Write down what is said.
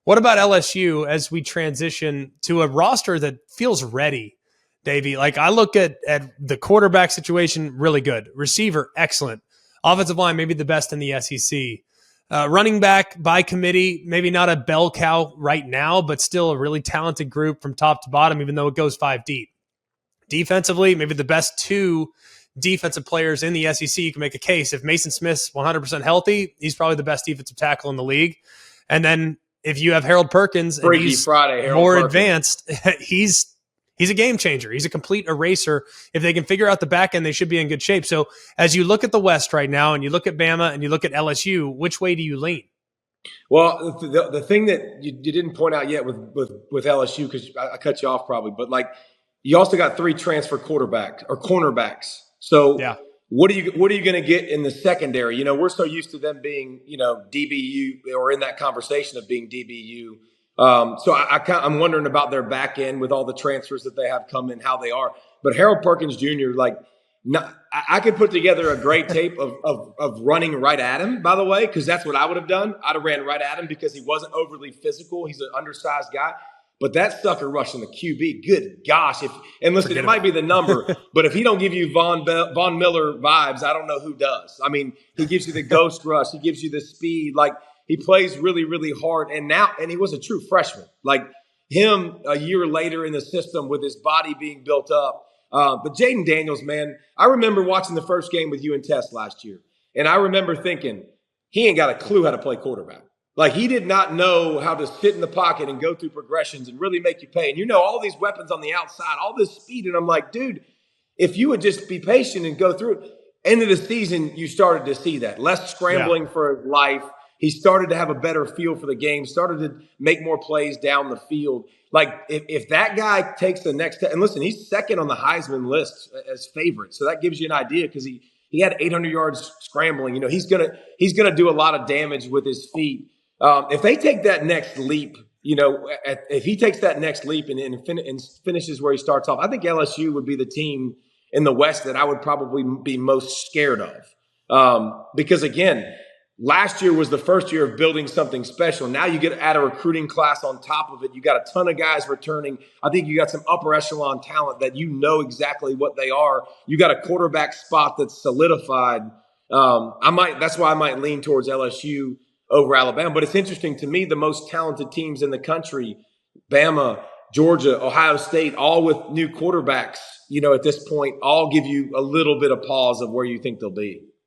What about LSU as we transition to a roster that feels ready, Davey? Like I look at the quarterback situation, really good. Receiver, excellent. Offensive line, maybe the best in the SEC. Running back by committee, maybe not a bell cow right now, but still a really talented group from top to bottom, even though it goes 5 deep. Defensively, maybe the best 2 defensive players in the SEC. You can make a case. If Mason Smith's 100% healthy, he's probably the best defensive tackle in the league. And then if you have Harold Perkins and he's more advanced, he's a game changer. He's a complete eraser. If they can figure out the back end, they should be in good shape. So as you look at the West right now and you look at Bama and you look at LSU, which way do you lean? Well, the thing that you didn't point out yet with LSU, because I cut you off probably, but like you also got 3 transfer quarterbacks or cornerbacks. So yeah. What are you going to get in the secondary? You know, we're so used to them being, you know, DBU or in that conversation of being DBU. So I'm wondering about their back end with all the transfers that they have come in, how they are. But Harold Perkins Jr., I could put together a great tape of running right at him, by the way, because that's what I would have done. I'd have ran right at him because he wasn't overly physical. He's an undersized guy. But that sucker rushing the QB, good gosh. And listen, it might be the number, but if he don't give you Von Miller vibes, I don't know who does. I mean, he gives you the ghost rush. He gives you the speed. Like, he plays really, really hard. And he was a true freshman. Like, him a year later in the system with his body being built up. But Jaden Daniels, man, I remember watching the first game with you and Tess last year. And I remember thinking, he ain't got a clue how to play quarterback. Like, he did not know how to sit in the pocket and go through progressions and really make you pay. And, you know, all these weapons on the outside, all this speed. And I'm like, dude, if you would just be patient and go through it. End of the season, you started to see that. Less scrambling for his life. He started to have a better feel for the game, started to make more plays down the field. Like, if that guy takes the next step, and listen, he's second on the Heisman list as favorite. So that gives you an idea because he had 800 yards scrambling. You know, he's gonna do a lot of damage with his feet. If they take that next leap, you know, if he takes that next leap and finishes where he starts off, I think LSU would be the team in the West that I would probably be most scared of. Because, again, last year was the first year of building something special. Now you get to add a recruiting class on top of it. You got a ton of guys returning. I think you got some upper echelon talent that you know exactly what they are. You got a quarterback spot that's solidified. That's why I might lean towards LSU over Alabama. But it's interesting to me, the most talented teams in the country, Bama, Georgia, Ohio State, all with new quarterbacks, you know, at this point, all give you a little bit of pause of where you think they'll be.